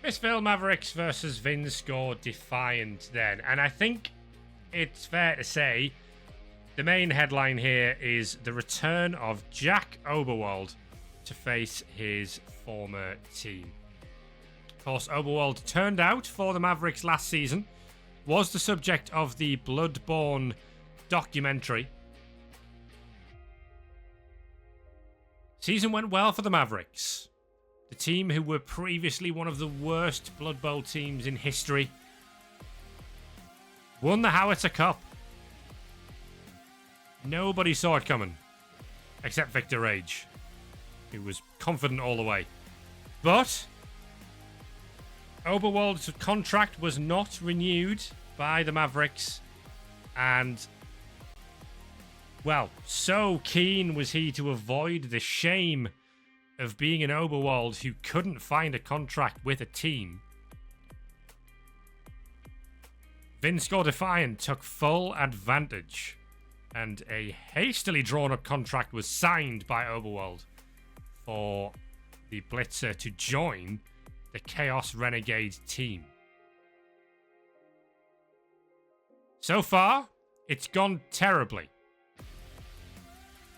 Miszville Mavericks versus Vinnskor Defiant then. And I think it's fair to say the main headline here is the return of Jack Oberwald to face his former team. Of course, Oberwald turned out for the Mavericks last season, was the subject of the Bloodborne documentary. Season went well for the Mavericks. The team who were previously one of the worst Blood Bowl teams in history won the Howitzer Cup. Nobody saw it coming, except Victor Rage, who was confident all the way. But Oberwald's contract was not renewed by the Mavericks, and, well, so keen was he to avoid the shame of being an Oberwald who couldn't find a contract with a team. Vinnskor Defiant took full advantage, and a hastily drawn up contract was signed by Oberwald for the Blitzer to join the Chaos Renegade team. So far, it's gone terribly.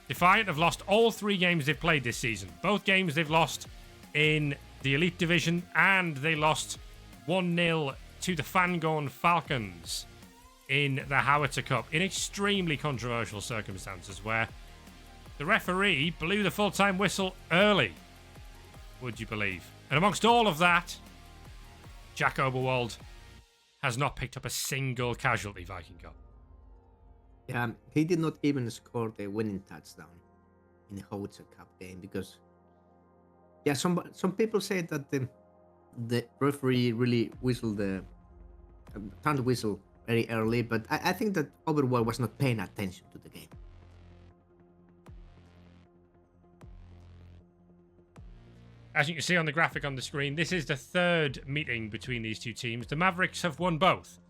Defiant have lost all 3 games they've played this season. Both games they've lost in the Elite Division, and they lost 1-0 to the Fangorn Falcons in the Howitzer Cup in extremely controversial circumstances where the referee blew the full-time whistle early, would you believe? And amongst all of that, Jack Oberwald has not picked up a single casualty, Viking Cup. Yeah, he did not even score the winning touchdown in the Howitzer Cup game because, yeah, some people say that the referee really whistled turned the whistle very early, but I think that Oberwald was not paying attention to the game. As you can see on the graphic on the screen, this is the 3rd meeting between these two teams. The Mavericks have won both.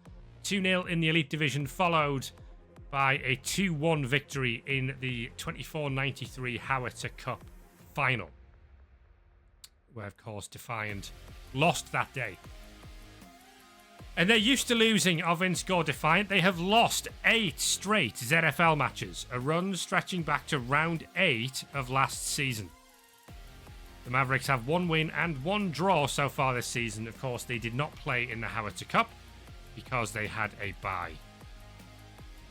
2-0 in the Elite Division, followed by a 2-1 victory in the 24-93 Howitzer Cup final, where, of course, Defiant lost that day. And they're used to losing of Vinnskor Defiant. They have lost 8 straight ZFL matches, a run stretching back to round 8 of last season. The Mavericks have 1 win and 1 draw so far this season. Of course, they did not play in the Howitzer Cup because they had a bye.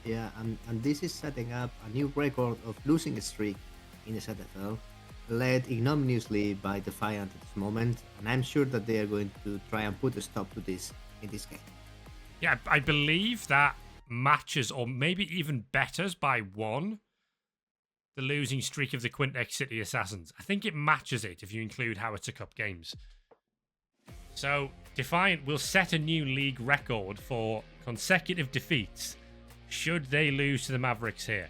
Yeah, and this is setting up a new record of losing streak in the ZFL, led ignominiously by Defiant at this moment, and I'm sure that they are going to try and put a stop to this in this game. Yeah, I believe that matches, or maybe even betters by 1, the losing streak of the Quintex City Assassins. I think it matches it if you include Howitzer Cup games. So, Defiant will set a new league record for consecutive defeats should they lose to the Mavericks here.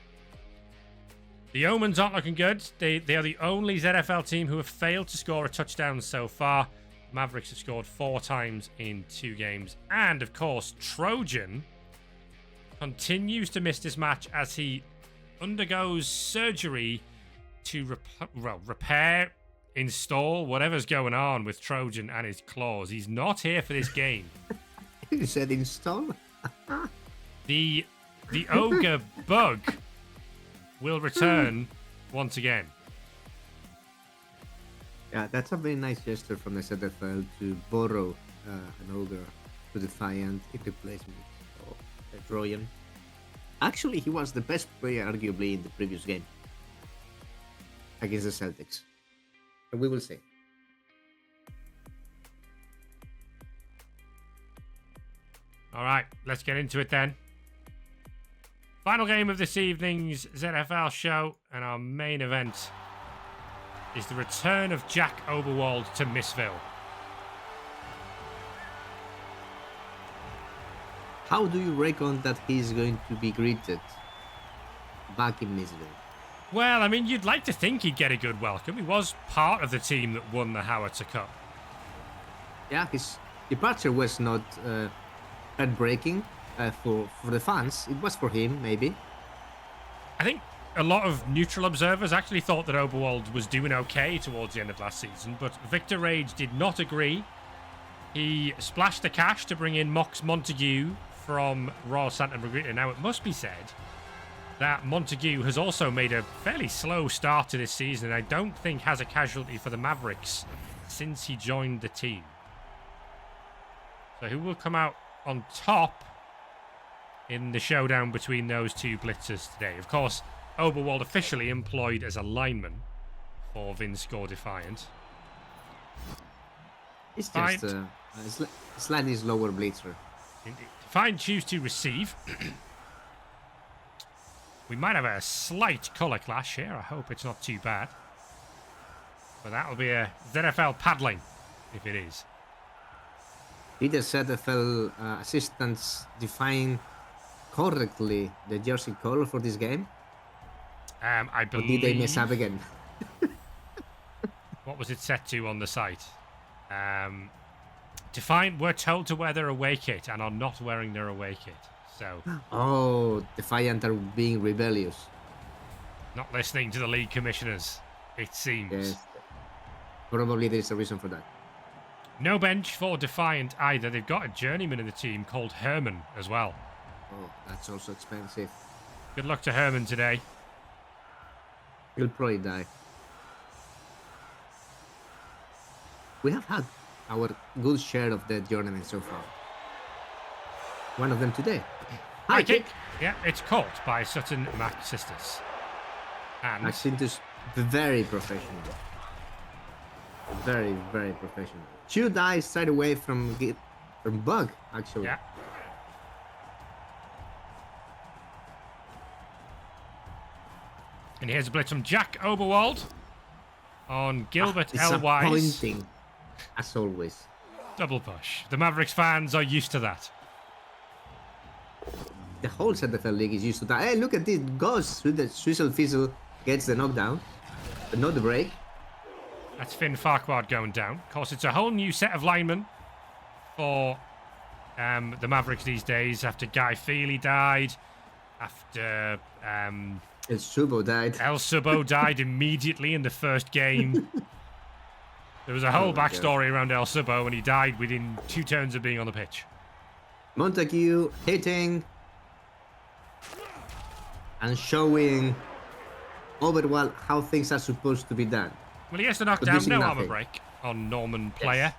The omens aren't looking good. They are the only ZFL team who have failed to score a touchdown so far. Mavericks have scored 4 times in 2 games. And, of course, Trojan continues to miss this match as he undergoes surgery to repair, install, whatever's going on with Trojan and his claws. He's not here for this game. You said install? The ogre bug will return once again. Yeah, that's a very nice gesture from the ZFL to borrow an ogre to Defiant in replacement of Trojan. Actually, he was the best player, arguably, in the previous game against the Celtics. But we will see. All right, let's get into it then. Final game of this evening's ZFL show, and our main event is the return of Jack Oberwald to Miszville. How do you reckon that he's going to be greeted back in Miszville? Well, I mean, you'd like to think he'd get a good welcome. He was part of the team that won the Howitzer Cup. Yeah, his departure was not heartbreaking for the fans. It was for him, maybe. I think a lot of neutral observers actually thought that Oberwald was doing okay towards the end of last season, but Victor Rage did not agree. He splashed the cash to bring in Mox Montague from Royal Santa Margherita. Now, it must be said that Montague has also made a fairly slow start to this season, and I don't think has a casualty for the Mavericks since he joined the team. So who will come out on top in the showdown between those two blitzers today? Of course, Oberwald officially employed as a lineman for Vinnskor Defiant. It's just a slightly slower blitzer. Defiant choose to receive. We might have a slight colour clash here. I hope it's not too bad. But that'll be a ZFL paddling, if it is. Did the ZFL assistants define correctly the jersey color for this game? I believe... Or did they mess up again? What was it set to on the site? Defiant were told to wear their away kit and are not wearing their away kit. So, oh, Defiant are being rebellious. Not listening to the league commissioners, it seems. Yes. Probably there's a reason for that. No bench for Defiant either. They've got a journeyman in the team called Herman as well. Oh, that's also expensive. Good luck to Herman today. He'll probably die. We have had our good share of the journeyman so far. One of them today. High kick. Yeah, it's caught by Sutton Mac Sisters. And I think this very professional. Very, very professional. 2 dies straight away from Bug, actually. Yeah. And here's a blitz from Jack Oberwald on Gilbert L. Wise. Disappointing, as always. Double push. The Mavericks fans are used to that. The whole ZFL league is used to that. Hey, look at this. Goes through the Swizzle Fizzle, gets the knockdown, but not the break. That's Finn Farquhar going down. Of course, it's a whole new set of linemen for the Mavericks these days after Guy Feely died, after... El Subo died. El Subo died immediately in the first game. There was a whole backstory around El Subo, and he died within 2 turns of being on the pitch. Montague hitting and showing Oberwald how things are supposed to be done. Well, he has to knock down, no armor break on Norman player.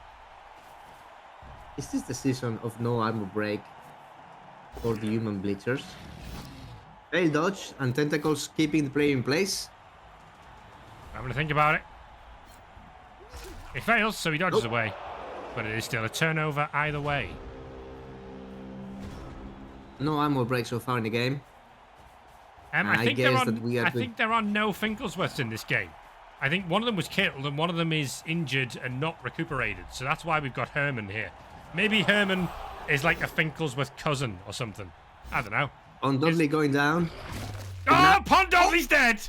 Is this the season of no armor break for the human blitzers? Fail dodge and tentacles keeping the player in place. I'm going to think about it. It fails, so he dodges away. But it is still a turnover either way. No armor break so far in the game. I think there are no Finklesworths in this game. I think one of them was killed and one of them is injured and not recuperated. So that's why we've got Herman here. Maybe Herman is like a Finklesworth cousin or something. I don't know. On Dudley going down. Oh, Pondodley's dead!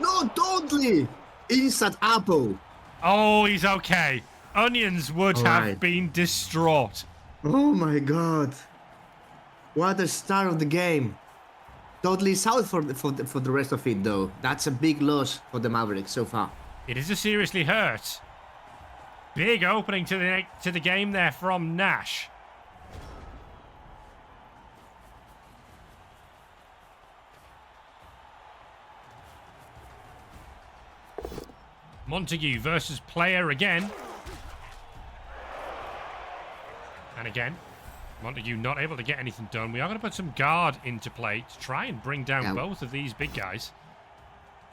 No, Dudley! Inside apple. Oh, he's okay. Onions would have been distraught. Oh my god. What a start of the game. Dudley's out for the rest of it, though. That's a big loss for the Mavericks so far. It is a seriously hurt. Big opening to the game there from Nash. Montague versus player again. And again, Montague not able to get anything done. We are going to put some guard into play to try and bring down both of these big guys.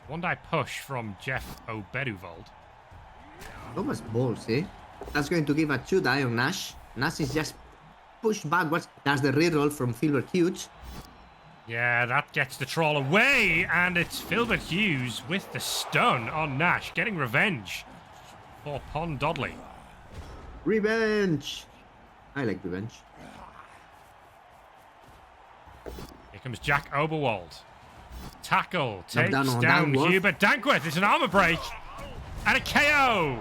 One die push from Jeff Oberwald. Thomas balls, eh? That's going to give a 2 die on Nash. Nash is just pushed backwards. That's the reroll from Filbert Hughes. Yeah, that gets the troll away, and it's Filbert Hughes with the stun on Nash, getting revenge for Pondodley. Revenge! I like revenge. Here comes Jack Oberwald. Tackle, takes down Hubert Dankworth. It's an armor break, and a KO!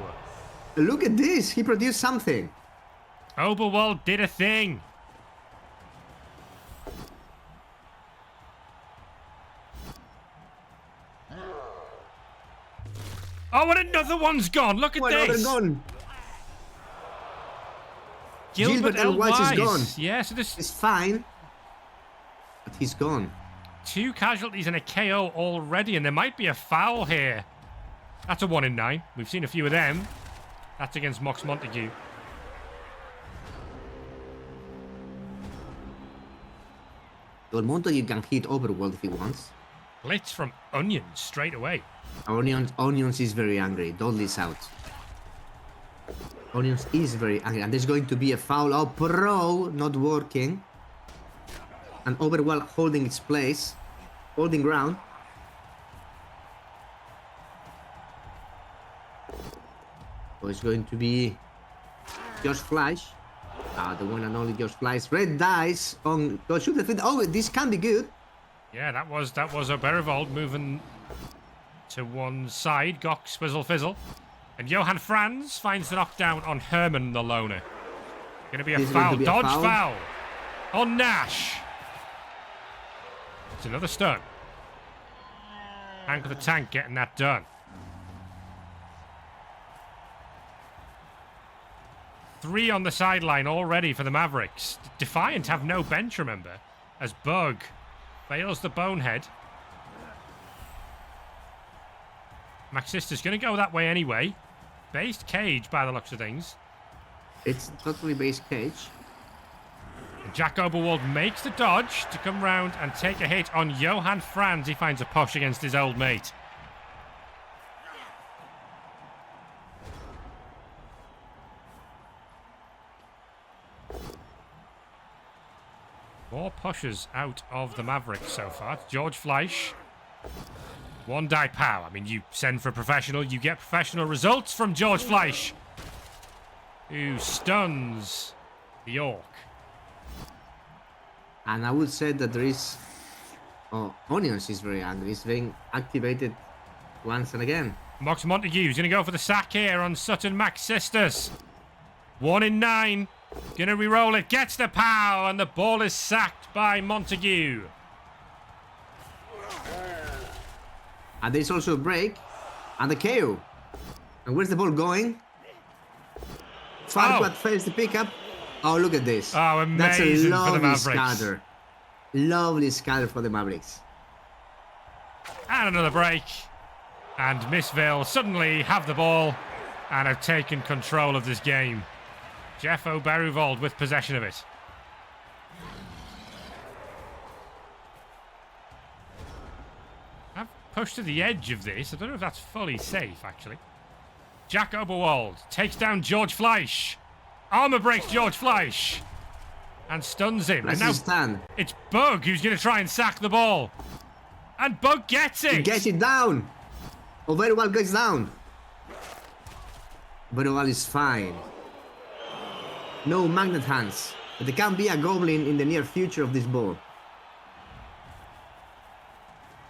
Look at this, he produced something. Oberwald did a thing. Oh, and another one's gone. Look at this. Gone. Gilbert Elwise is gone. Yeah, so this It's fine, but he's gone. 2 casualties and a KO already, and there might be a foul here. That's a 1 in 9. We've seen a few of them. That's against Mox Montague. Well, Montague can hit Oberwald if he wants. Blitz from Onions straight away. Onions is very angry. Dudley's out. Onions is very angry, and there's going to be a foul. Oh, Pro not working. And Oberwald holding its place, holding ground. So it's going to be Josh Fleisch. The one and only Josh Fleisch. Red dice on. Oh, this can be good. Yeah, that was Oberwald moving to one side. Gok, Swizzle, Fizzle. And Johan Franz finds the knockdown on Herman the Loner. Going to be a foul. Dodge foul on Nash. It's another stun. Hank of the Tank getting that done. 3 on the sideline already for the Mavericks. Defiant have no bench, remember, as Bug fails the bonehead. Max Sister's going to go that way anyway. Based cage by the looks of things. It's totally based cage. And Jack Oberwald makes the dodge to come round and take a hit on Johan Franz. He finds a push against his old mate. More pushes out of the Mavericks so far. It's George Fleisch. 1 die pow. I mean, you send for a professional, you get professional results from George Fleisch, who stuns the York. And I would say that there is... Oh, Onions is very angry. He's being activated once and again. Mox Montague's going to go for the sack here on Sutton Max Sisters. 1 in 9. Going to re-roll it. Gets the pow. And the ball is sacked by Montague. And there's also a break. And the KO. And where's the ball going? Farquaad fails the pickup. Oh, look at this. Oh, amazing. That's a for the Mavericks. Scatter. Lovely scatter for the Mavericks. And another break. And Miszville suddenly have the ball and have taken control of this game. Griff Oberwald with possession of it. I've pushed to the edge of this. I don't know if that's fully safe, actually. Jack Oberwald takes down George Fleisch. Armour breaks George Fleisch. And stuns him. And now it's Bug who's going to try and sack the ball. And Bug gets it. He gets it down. Oberwald gets down. Oberwald is fine. No magnet hands. But there can be a goblin in the near future of this ball.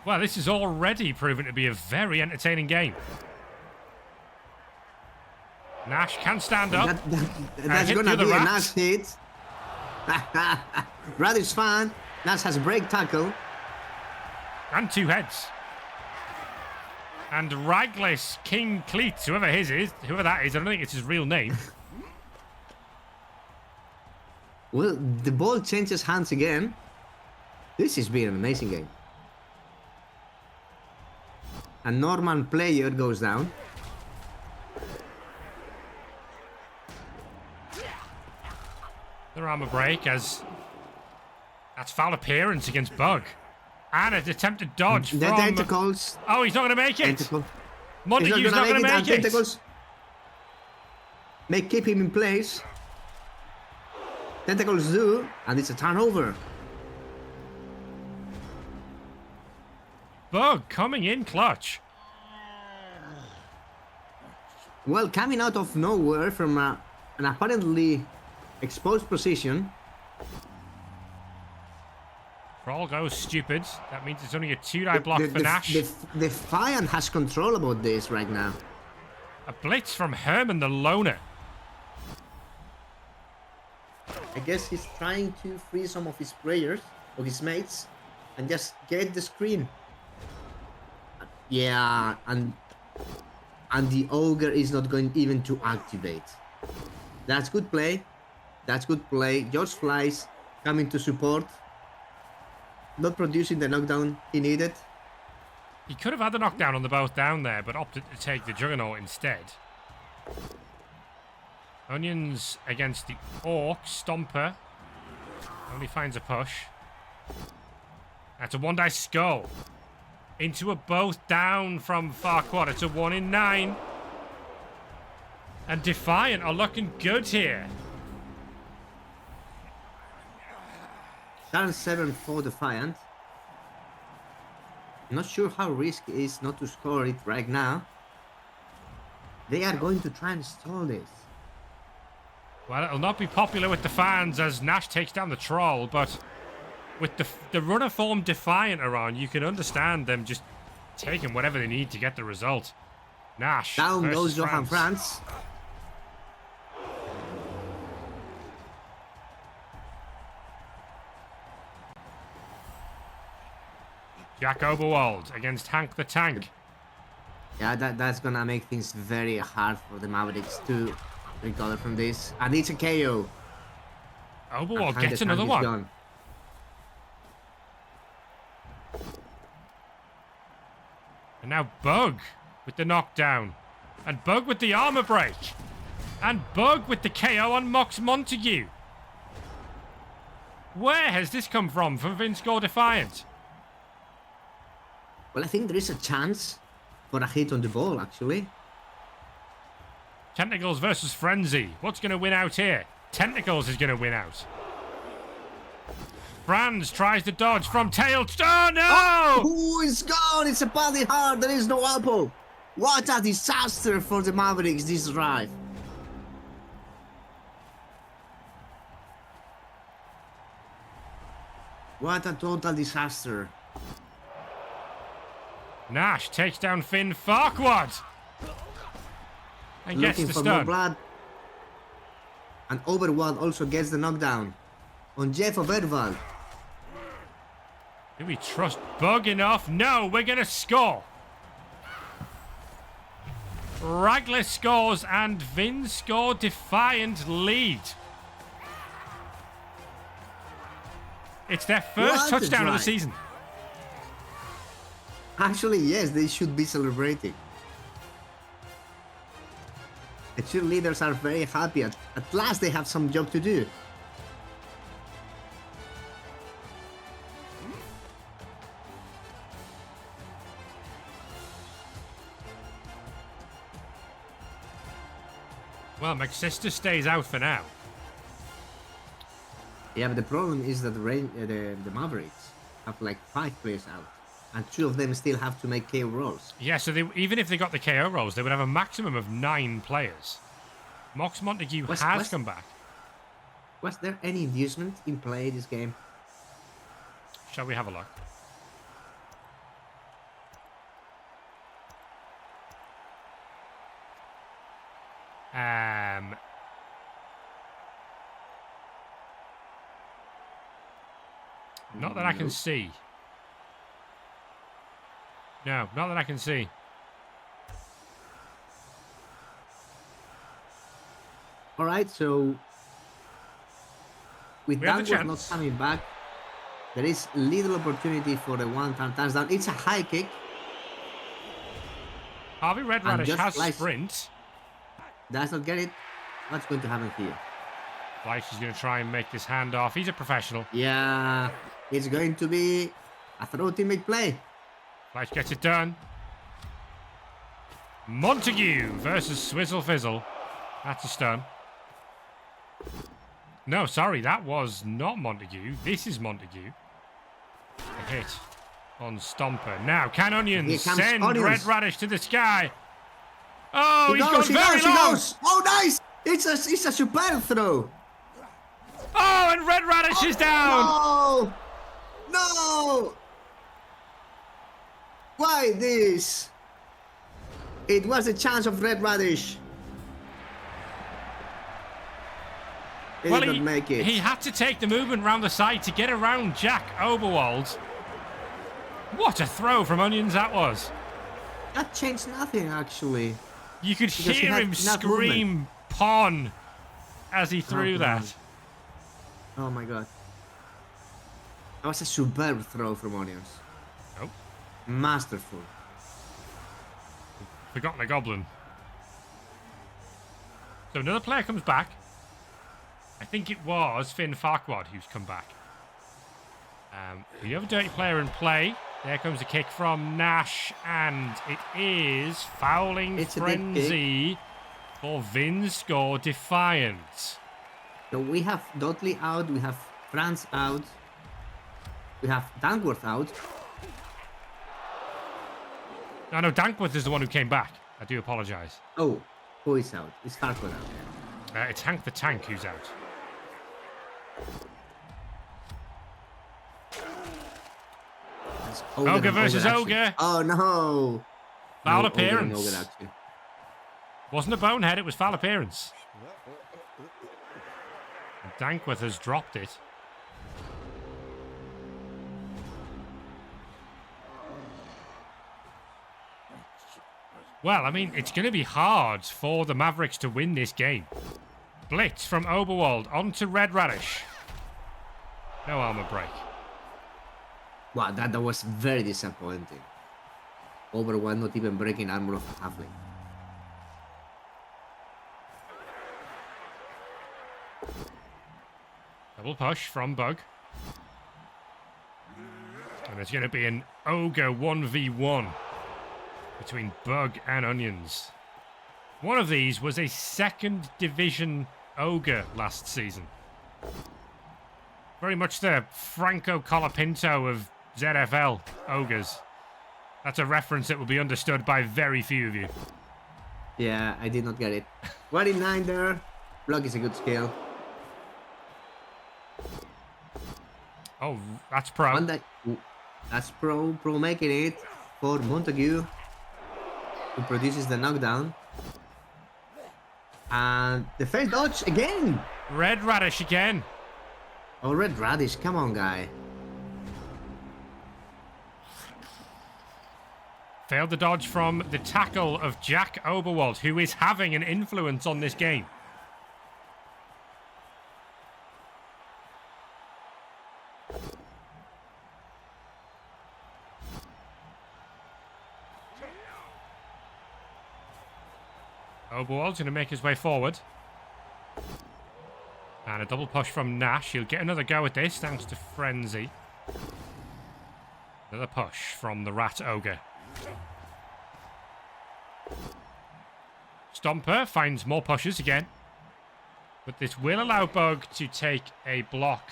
Well, this is already proven to be a very entertaining game. Nash can stand up. That's going to be a Nash hit. Radish fan. Nash has a break tackle. And 2 heads. And Raglis King Cleats, whoever that is, I don't think it's his real name. Well, the ball changes hands again. This has been an amazing game. A Norman player goes down. The armor break as that's foul appearance against Bug. And an attempted dodge from... Tentacles. Oh, he's not going to make it. Montague's not going to make it. Tentacles may keep him in place. Tentacles do, and it's a turnover. Bug coming in clutch. Well, coming out of nowhere from an apparently exposed position. Kroll goes stupid. That means it's only a 2-die block for Nash. Defiant has control about this right now. A blitz from Herman the Loner. I guess he's trying to free some of his players, or his mates, and just get the screen. Yeah, and the ogre is not going even to activate. That's good play. That's good play. George Flies coming to support. Not producing the knockdown he needed. He could have had the knockdown on the both down there, but opted to take the Juggernaut instead. Onions against the Orc. Stomper. Only finds a push. That's a 1-dice skull. Into a both down from Farquaad. It's a 1 in 9. And Defiant are looking good here. Turn 7 for Defiant. Not sure how risky it is not to score it right now. They are going to try and stall this. Well, it'll not be popular with the fans as Nash takes down the Troll, but with the runner form Defiant around, you can understand them just taking whatever they need to get the result. Nash Down goes Johan France. Franz. Jack Oberwald against Hank the Tank. Yeah, that's gonna make things very hard for the Mavericks to recover from this. And it's a KO. Oberwald gets another one. Gone. And now Bug with the knockdown. And Bug with the armor break. And Bug with the KO on Mox Montague. Where has this come from Vinnskor Defiant? Well, I think there is a chance for a hit on the ball, actually. Tentacles versus Frenzy. What's going to win out here? Tentacles is going to win out. Franz tries to dodge from tail. Oh, no! Oh, it's gone! It's a body hard. There is no apple. What a disaster for the Mavericks this drive. What a total disaster. Nash takes down Finn Farquaad. And gets Looking the for more stun. blood. And Oberwald also gets the knockdown on Griff Oberwald. Do we trust Bug enough? No, we're going to score. Ragler scores and Vinnskor Defiant lead. It's their first What a touchdown of the drive. season. Actually, yes, they should be celebrating. The cheerleaders are very happy. At last they have some job to do. Well, McSister stays out for now. Yeah, but the problem is that the Mavericks have like 5 players out. And 2 of them still have to make KO rolls. Yeah, so even if they got the KO rolls, they would have a maximum of 9 players. Mox Montague has come back. Was there any inducement in play this game? Shall we have a look? Not that I can see. No, not that I can see. All right, so with We have that the not chance. coming back, there is little opportunity for the one-time touchdown. It's a high kick. Harvey Red Radish just has like- sprint. Does not get it. What's going to happen here? Fleisch is going to try and make this handoff. He's a professional. Yeah, it's going to be a throw teammate play. Fleisch gets it done. Montague versus Swizzle Fizzle. That's a stun. No, sorry, that was not Montague. This is Montague. A hit on Stomper. Now, can Onions Here comes send Onions. Red Radish to the sky? Oh, He he's goes, gone very he long. goes. Oh, nice! It's a superb throw. Oh, and Red Radish is down. No! No! Why this? It was a chance of Red Radish. He Well, did not make it. he had to take the movement round the side to get around Jack Oberwald. What a throw from Onions that was. That changed nothing, actually. You could Because he hear had him enough scream "Pon" as he threw Oh, that. man. Oh my god. That was a superb throw from Onions. Oh. Masterful. Forgotten a goblin. So another player comes back. I think it was Finn Farquhar who's come back. We have a dirty player in play. There comes a kick from Nash, and it is fouling frenzy for Vinnskor Defiant. So we have Dudley out, we have Franz out, we have Dankworth out. No, Dankworth is the one who came back. I do apologise. Oh, who is out? Is Farquhar out? It's Hank the Tank who's out. Ogre versus Ogre. Oh no! Foul No, appearance. Ogre and Ogre Wasn't a bonehead, it was foul appearance. And Dankworth has dropped it. Well, I mean, it's going to be hard for the Mavericks to win this game. Blitz from Oberwald onto Red Radish. No armor break. Wow, that was very disappointing. Oberwald not even breaking armor of a halfling. Double push from Bug. And there's going to be an Ogre 1v1 between Bug and Onions. One of these was a 2nd division Ogre last season. Very much the Franco Colapinto of ZFL Ogres. That's a reference that will be understood by very few of you. Yeah, I did not get it. 29 there. Block is a good skill. Oh, that's pro. That's pro. Pro making it for Montague, who produces the knockdown. And the failed dodge again. Red Radish again. Oh, Red Radish. Come on, guy. Failed the dodge from the tackle of Jack Oberwald, who is having an influence on this game. Oberwald's going to make his way forward. And a double push from Nash. He'll get another go at this thanks to Frenzy. Another push from the Rat Ogre. Stomper finds more pushes again. But this will allow Bug to take a block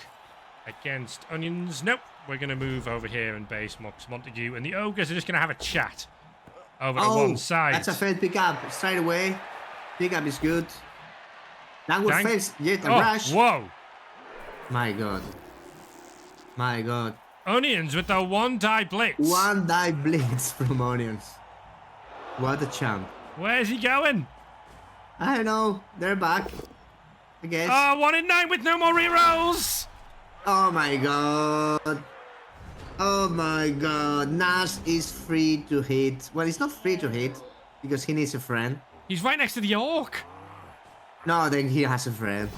against Onions. Nope. We're going to move over here and base Montague. And the Ogres are just going to have a chat over to one side. That's a failed pickup. Straight away. Pickup is good. Downward face. Yet a rush. Whoa. My god. My god. Onions with the one-die blitz. One-die blitz from Onions. What a champ. Where's he going? I don't know. They're back. I guess. Oh, 1 in 9 with no more rerolls. Oh my god. Oh my god. Nash is free to hit. Well, he's not free to hit because he needs a friend. He's right next to the Orc. No, then he has a friend.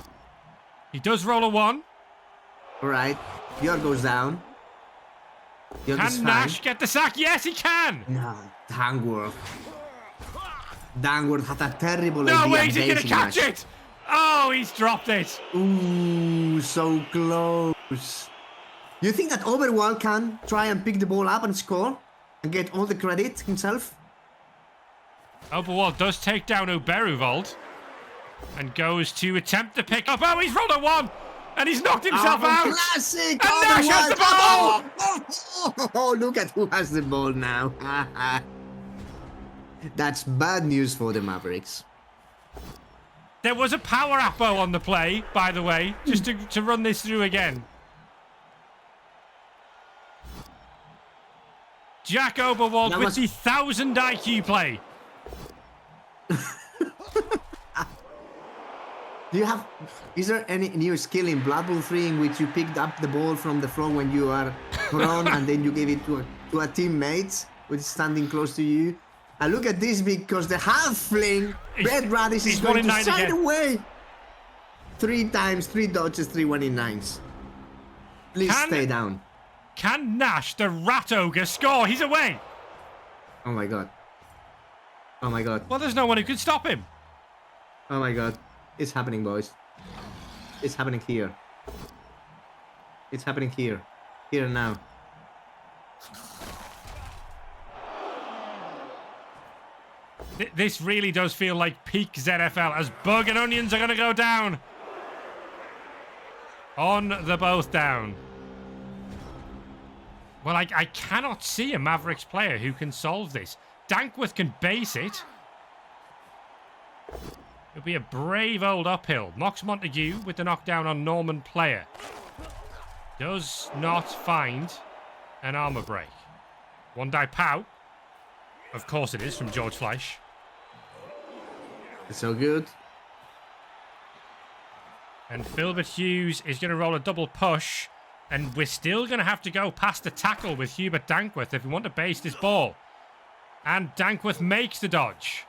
He does roll a 1. Alright. York goes down. York Can Nash get the sack? Yes, he can. No, Dankworth. Dankworth had a terrible idea. No way, he's going to catch Nash. it. Oh, he's dropped it. Ooh, so close. You think that Oberwald can try and pick the ball up and score and get all the credit himself? Oberwald does take down Oberwald and goes to attempt to pick up. Oh, he's rolled a 1 and he's knocked himself out. Classic! And Nash has the ball! Oh, look at who has the ball now. That's bad news for the Mavericks. There was a power appo on the play, by the way, just to run this through again. Jack Oberwald with the 1000 IQ play. Is there any new skill in Blood Bowl 3 in which you picked up the ball from the floor when you are prone and then you give it to a teammate which is standing close to you? And look at this because the halfling Red Radish is going to side away. 3 times, 3 dodges, 3 1-in-9s. Please stay down. Can Nash, the rat ogre, score? He's away. Oh my god. Oh my god. Well, there's no one who can stop him. Oh my god. It's happening, boys. It's happening here. It's happening here. Here and now. This really does feel like peak ZFL as Bug and Onions are going to go down. On the both down. Well, I cannot see a Mavericks player who can solve this. Dankworth can base it. It'll be a brave old uphill. Mox Montague with the knockdown on Norman Player. Does not find an armor break. One die pow. Of course it is, from George Fleisch. It's so good. And Filbert Hughes is going to roll a double push. And we're still going to have to go past the tackle with Hubert Dankworth if we want to base this ball. And Dankworth makes the dodge.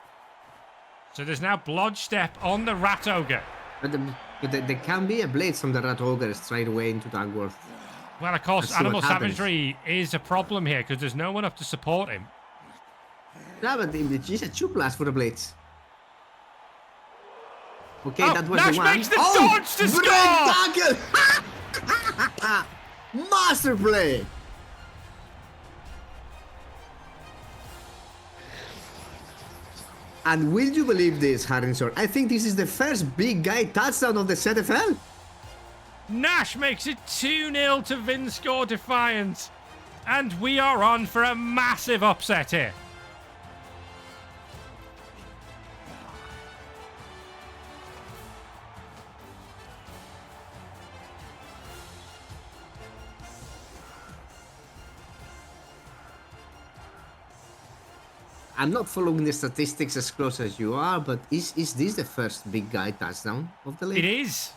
So there's now Blodge Step on the Rat Ogre. But there can be a blade from the Rat Ogre straight away into Dankworth. Well, of course, Animal Savagery is a problem here because there's no one up to support him. Yeah, but he's a 2+ for the blades. Okay, oh, that was Nash the one. Makes the dodge to score! Tackle! Master play! And will you believe this, Harrison? I think this is the first big guy touchdown of the ZFL. Nash makes it 2-0 to Vinnskor Defiant. And we are on for a massive upset here. I'm not following the statistics as close as you are, but is this the first big guy touchdown of the league? It is.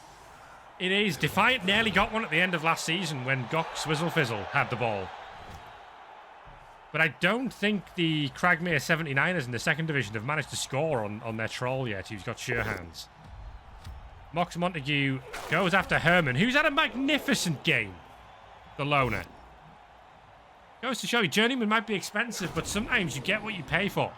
It is. Defiant nearly got one at the end of last season when Gok Swizzlefizzle had the ball. But I don't think the Cragmere 79ers in the second division have managed to score on their troll yet, who's got sure hands. Mox Montague goes after Herman, who's had a magnificent game. The loner. Goes to show you, Journeyman might be expensive, but sometimes you get what you pay for.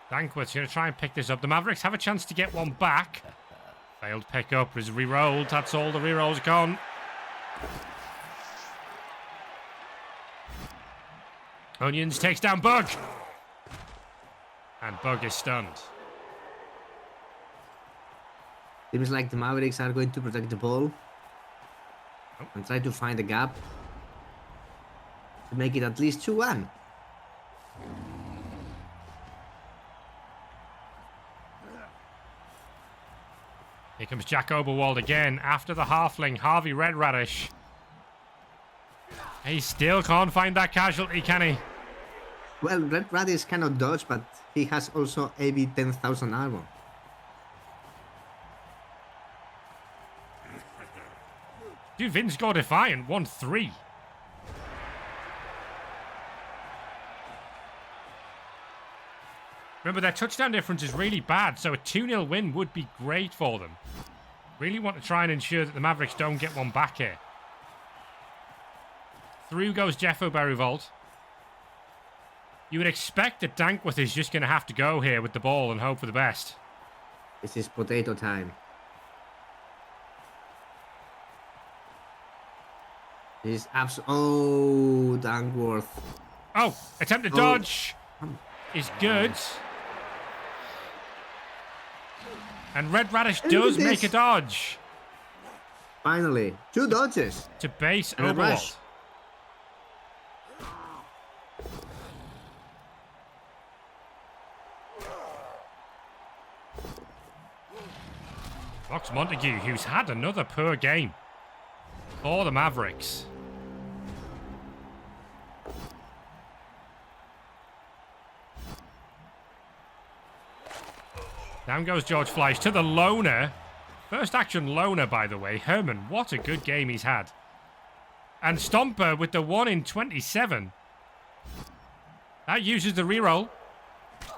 Dankworth's going to try and pick this up. The Mavericks have a chance to get one back. Failed pick up, is re-rolled. That's all the re-rolls gone. Onions takes down Bug. And Bug is stunned. Seems like the Mavericks are going to protect the ball. Oh. And try to find a gap. To make it at least 2-1. Here comes Jack Oberwald again after the halfling, Harvey Red Radish. He still can't find that casualty, can he? Well, Red Radish cannot dodge, but he has also AB 10,000 armor. Dude, Vinnskor Defiant 1-3. Remember, their touchdown difference is really bad, so a 2-0 win would be great for them. Really want to try and ensure that the Mavericks don't get one back here. Through goes Jeff Oberwald. You would expect that Dankworth is just going to have to go here with the ball and hope for the best. This is potato time. This is oh, Dankworth. Oh, attempted dodge is good. And Red Radish does make a dodge. Finally, 2 dodges. To base And a Oberwald. rush. Mox Montague, who's had another poor game for the Mavericks. Down goes George Fleisch to the loner. First action loner, by the way. Herman, what a good game he's had. And Stomper with the 1 in 27. That uses the reroll. It's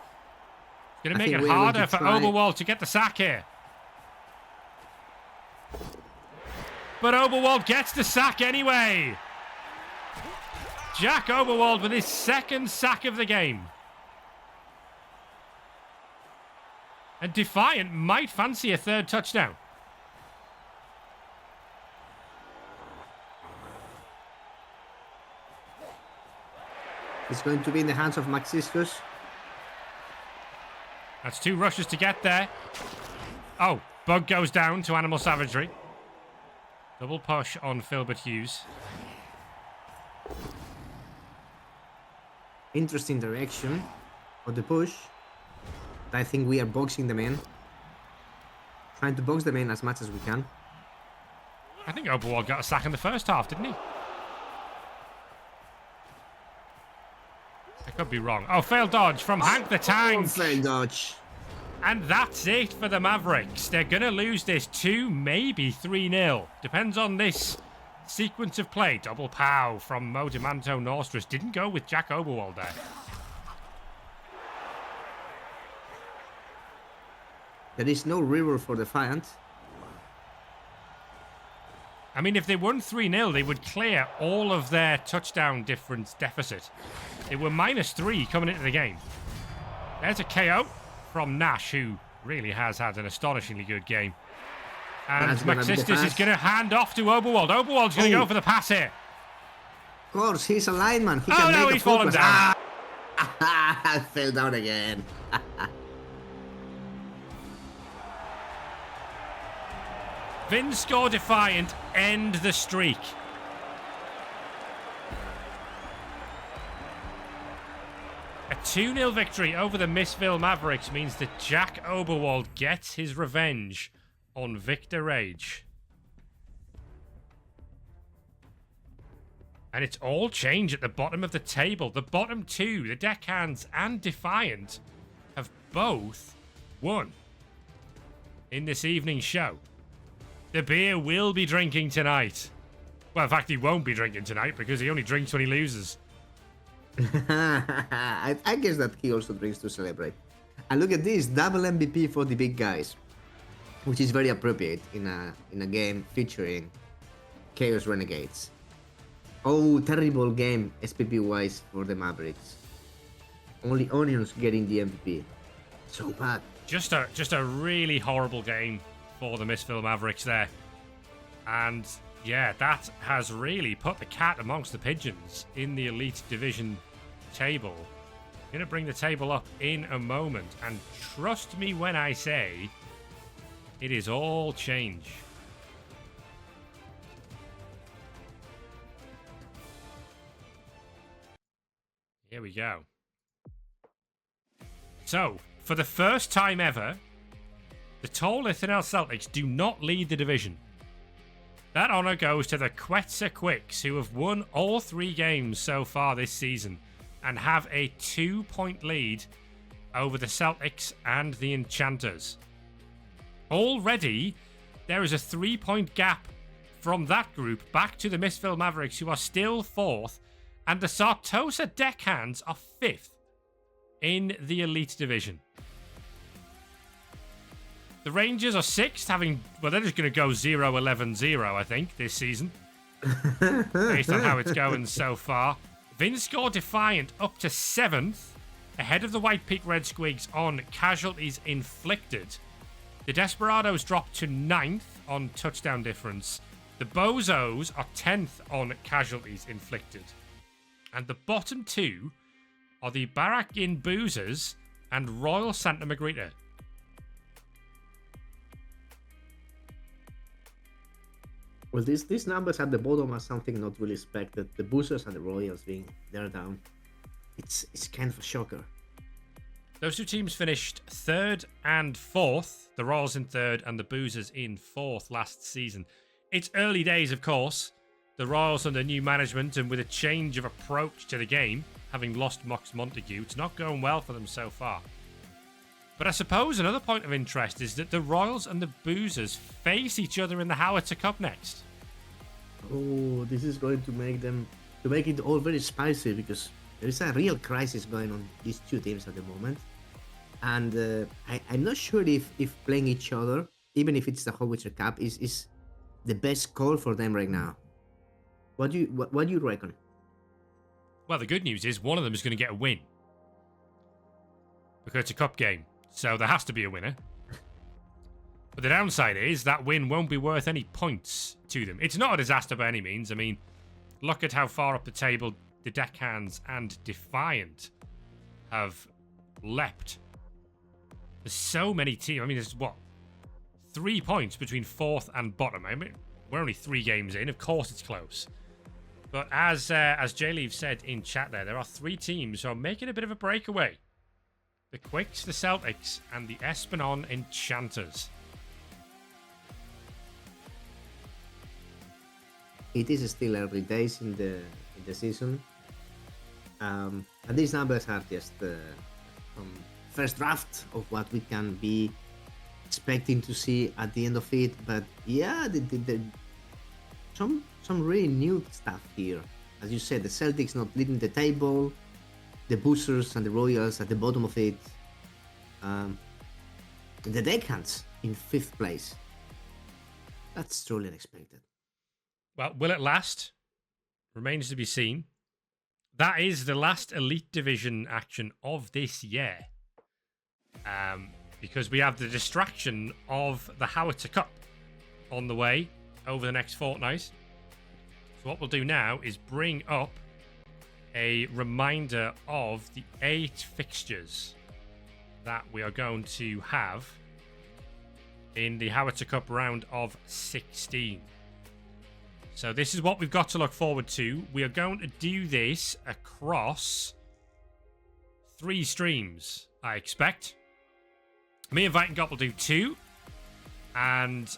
going to make it harder for Oberwald to get the sack here. But Oberwald gets the sack anyway. Jack Oberwald with his second sack of the game. And Defiant might fancy a third touchdown. It's going to be in the hands of Maxiscus. That's 2 rushes to get there. Oh, Bug goes down to Animal Savagery. Double push on Filbert Hughes. Interesting direction of the push. I think we are boxing them in. Trying to box them in as much as we can. I think Oberwald got a sack in the first half, didn't he? I could be wrong. Oh, failed dodge from Hank the Tank. Failed dodge. And that's it for the Mavericks. They're going to lose this 2, maybe 3-0. Depends on this sequence of play. Double pow from Mo Demanto Nostris. Didn't go with Jack Oberwald there. There is no reroll for Defiant. I mean, if they won 3-0, they would clear all of their touchdown difference deficit. They were -3 coming into the game. There's a KO from Nash, who really has had an astonishingly good game. And Maxistis is going to hand off to Oberwald. Oberwald's going to go for the pass here. Of course, he's a lineman. He can no, he's fallen down. I fell down again. Vinnskor Defiant end the streak. A 2-0 victory over the Miszville Mavericks means that Jack Oberwald gets his revenge on Victor Rage. And it's all change at the bottom of the table. The bottom 2, the Deckhands and Defiant, have both won in this evening's show. The beer will be drinking tonight. Well, in fact, he won't be drinking tonight because he only drinks when he loses. I guess that he also drinks to celebrate. And look at this, double MVP for the big guys, which is very appropriate in a game featuring Chaos Renegades. Oh, terrible game SPP wise for the Mavericks. Only Onions getting the MVP. So bad. Just a really horrible game for the Miszville Mavericks there. And yeah, that has really put the cat amongst the pigeons in the Elite Division table. I'm going to bring the table up in a moment, and trust me when I say it is all change. Here we go. So, for the first time ever, the Tall Lithinel Celtics do not lead the division. That honour goes to the Quetzalcoatlus, who have won all 3 games so far this season and have a 2-point lead over the Celtics and the Enchanters. Already, there is a 3-point gap from that group back to the Miszville Mavericks, who are still 4th, and the Sartosa Deckhands are 5th in the Elite Division. The Rangers are 6th, they're just going to go 0-11-0, I think, this season. Based on how it's going so far. Vinnskor Defiant up to 7th, ahead of the White Peak Red Squigs on casualties inflicted. The Desperados drop to 9th on touchdown difference. The Bozos are 10th on casualties inflicted. And the bottom 2 are the Barakin Boozers and Royal Santa Margarita. Well, these numbers at the bottom are something not really expected. The Boozers and the Royals they're down. It's kind of a shocker. Those 2 teams finished 3rd and 4th. The Royals in 3rd and the Boozers in 4th last season. It's early days, of course. The Royals under new management and with a change of approach to the game, having lost Mox Montague, it's not going well for them so far. But I suppose another point of interest is that the Royals and the Boozers face each other in the Howitzer Cup next. Oh, this is going to make it all very spicy because there is a real crisis going on these two teams at the moment, and I'm not sure if playing each other, even if it's the Howitzer Cup, is the best call for them right now. What do you reckon? Well, the good news is one of them is going to get a win because it's a cup game, so there has to be a winner. But the downside is that win won't be worth any points to them. It's not a disaster by any means. I mean, look at how far up the table the Deckhands and Defiant have leapt. There's so many teams. I mean, there's 3 points between fourth and bottom. I mean, we're only 3 games in. Of course it's close. But as J-Leave said in chat there are 3 teams who are making a bit of a breakaway. The Quicks, the Celtics, and the Espinal Enchanters. It is still early days in the season, and these numbers are just from first draft of what we can be expecting to see at the end of it. But yeah, some really new stuff here. As you said, the Celtics not leading the table, the Boosters and the Royals at the bottom of it, the Deckhands in 5th place. That's truly unexpected. Well, will it last? Remains to be seen. That is the last Elite Division action of this year. Because we have the distraction of the Howitzer Cup on the way over the next fortnight. So what we'll do now is bring up a reminder of the 8 fixtures that we are going to have in the Howitzer Cup round of 16. So this is what we've got to look forward to. We are going to do this across 3 streams, I expect. Me and Vinnskor will do 2. And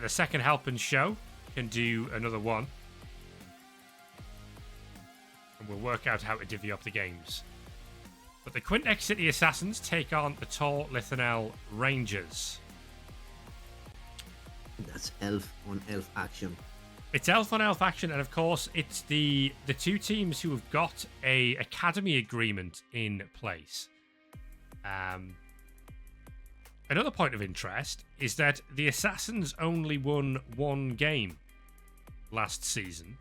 the second helping show can do another 1. And we'll work out how to divvy up the games. But the Quintex City Assassins take on the Tor Lithanel Rangers. That's elf on elf action. It's elf on elf action, and of course, it's the 2 teams who have got a academy agreement in place. Another point of interest is that the Assassins only won 1 game last season.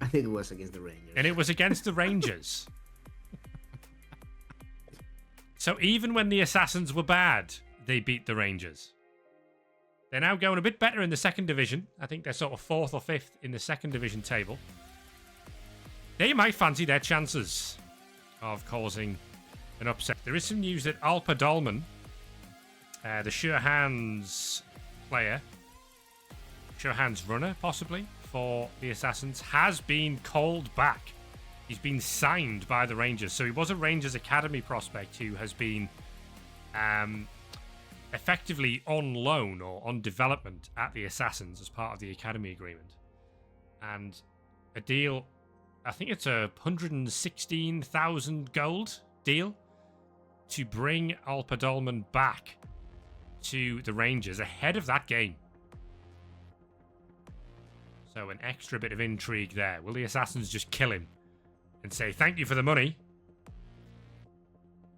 I think it was against the Rangers. And it was against the Rangers. So even when the Assassins were bad, they beat the Rangers. They're now going a bit better in the 2nd division. I think they're sort of 4th or 5th in the 2nd division table. They might fancy their chances of causing an upset. There is some news that Alpa Dolman, the Sure Hands player, Sure Hands runner possibly, for the Assassins, has been called back. He's been signed by the Rangers. So he was a Rangers Academy prospect who has been effectively on loan or on development at the Assassins as part of the Academy agreement. And a deal, I think it's a 116,000 gold deal to bring Alpa Dolman back to the Rangers ahead of that game. So an extra bit of intrigue there. Will the Assassins just kill him and say, thank you for the money?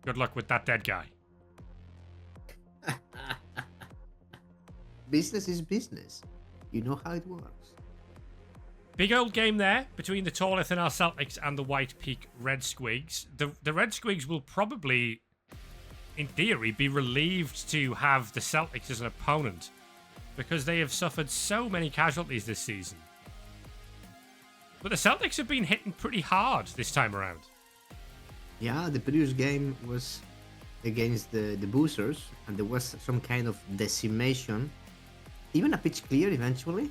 Good luck with that dead guy. Business is business. You know how it works. Big old game there between the Tor Lithanel Celtics and the White Peak Red Squigs. The Red Squigs will probably, in theory, be relieved to have the Celtics as an opponent because they have suffered so many casualties this season. But the Celtics have been hitting pretty hard this time around. Yeah, the previous game was against the Boosters, and there was some kind of decimation. Even a pitch clear eventually.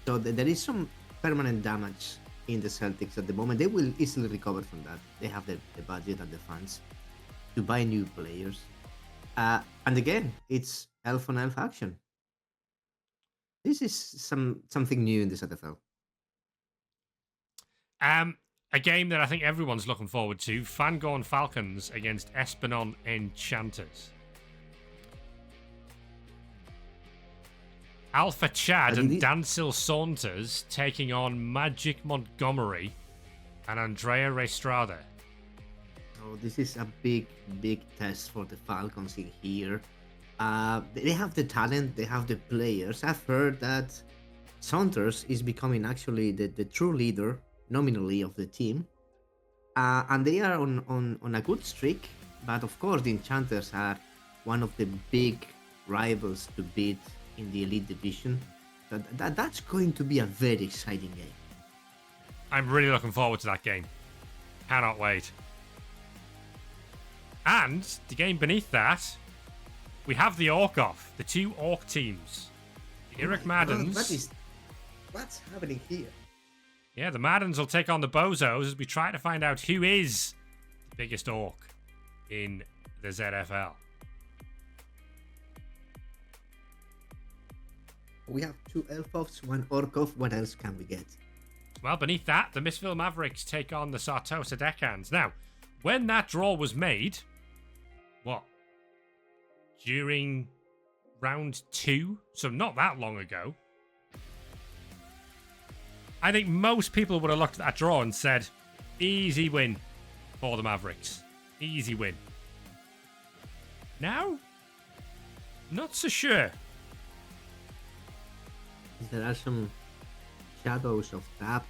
So there is some permanent damage in the Celtics at the moment. They will easily recover from that. They have the budget and the funds to buy new players. And again, it's elf on elf action. This is something new in the ZFL. A game that I think everyone's looking forward to. Fangorn Falcons against Espinal Enchanters. Alpha Chad And and Dancil Saunders taking on Magic Montgomery and Andrea Restrada. Oh, this is a big test for the Falcons in here. They have the talent, they have the players. I've heard that Saunders is becoming actually the true leader, nominally, of the team. And they are on a good streak. But of course, the Enchanters are one of the big rivals to beat in the Elite Division. That's going to be a very exciting game. I'm really looking forward to that game. Cannot wait. And the game beneath that, we have the Orc-Off, the two Orc teams. The Eric Maddens. What's happening here? Yeah, the Maddens will take on the Bozos as we try to find out who is the biggest Orc in the ZFL. We have two Elf-Offs, one Orc-Off. What else can we get? Well, beneath that, the Miszville Mavericks take on the Sartosa Deckhands. Now, when that draw was made, during round 2, so not that long ago, I think most people would have looked at that draw and said, easy win for the Mavericks. Easy win. Now, not so sure. There are some shadows of doubt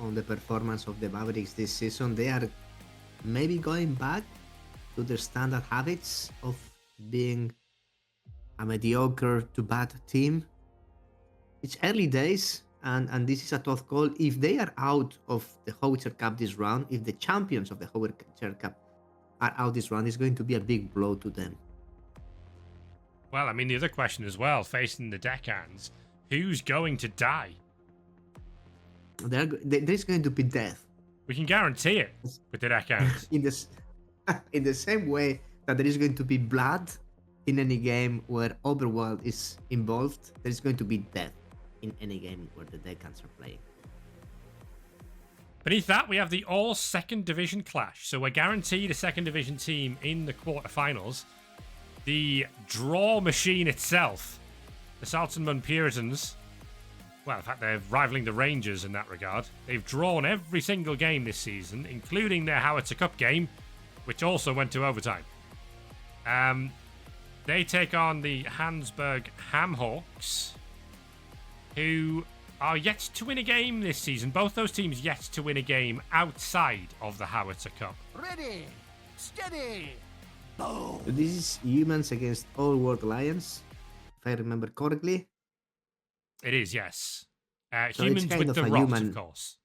on the performance of the Mavericks this season. They are maybe going back to their standard habits of being a mediocre to bad team. It's early days, and this is a tough call. If they are out of the Howitzer Cup this round, if the champions of the Howitzer Cup are out this round, it's going to be a big blow to them. Well, I mean, the other question as well, facing the Deckhands, who's going to die? There's going to be death. We can guarantee it with the Deckhands. in the same way that there is going to be blood in any game where Oberwald is involved, there is going to be death in any game where the Deckhands are playing. Beneath that, we have the all second division clash. So we're guaranteed a second division team in the quarterfinals. The draw machine itself, the Saltonmun Puritans, well, in fact, they're rivaling the Rangers in that regard. They've drawn every single game this season, including their Howitzer Cup game, which also went to overtime. They take on the Hansburg Hamhawks, who are yet to win a game this season. Both those teams yet to win a game outside of the Howitzer Cup. Ready, steady, boom. So this is Humans against All World Alliance, if I remember correctly. It is, yes. So Humans it's kind with of the a rot, human- of course.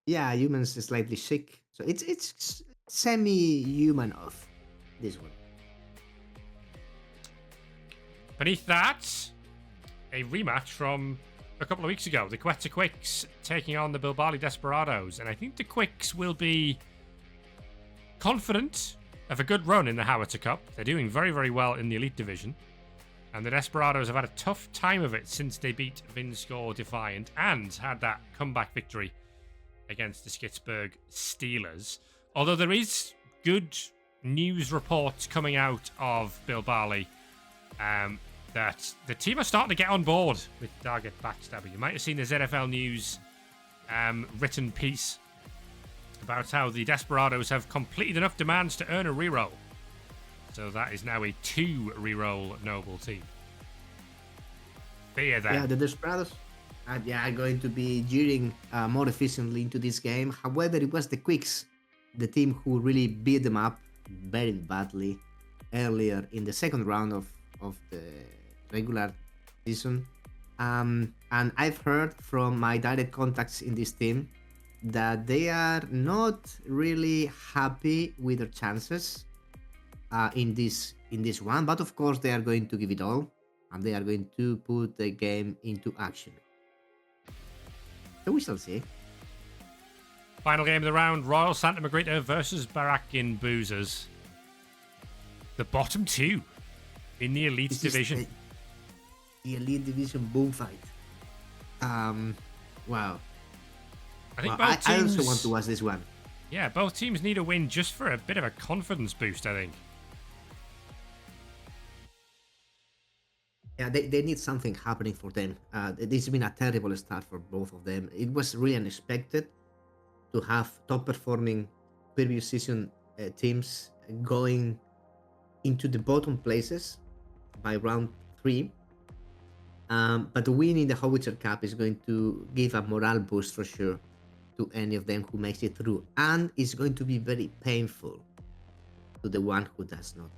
Yeah, Humans is slightly sick, so it's semi-human of this one. Beneath that, a rematch from a couple of weeks ago. The Quetzal Quicks taking on the Bilbali Desperados. And I think the Quicks will be confident of a good run in the Howitzer Cup. They're doing very, very well in the Elite Division. And the Desperados have had a tough time of it since they beat Vinnskor Defiant and had that comeback victory against the Schittsburg Steelers. Although there is good news reports coming out of Bilbali that the team are starting to get on board with Target Backstabber. You might have seen the ZFL News written piece about how the Desperados have completed enough demands to earn a reroll. So that is now a 2 reroll noble team. Fear them. Yeah, the Desperados are going to be gearing more efficiently into this game. However, it was the Quicks, the team who really beat them up very badly earlier in the second round of the regular season. And I've heard from my direct contacts in this team that they are not really happy with their chances in this one, but of course they are going to give it all and they are going to put the game into action. So we shall see. Final game of the round, Royal Santa Margarita versus Barakin Boozers. The bottom 2 in the Elite Division. The Elite Division boom fight. Wow. I think well, both I teams... also want to watch this one. Yeah, both teams need a win just for a bit of a confidence boost, I think. Yeah, they need something happening for them. This has been a terrible start for both of them. It was really unexpected to have top performing previous season teams going into the bottom places by round 3. But winning the Howitzer Cup is going to give a morale boost for sure to any of them who makes it through, and it's going to be very painful to the one who does not.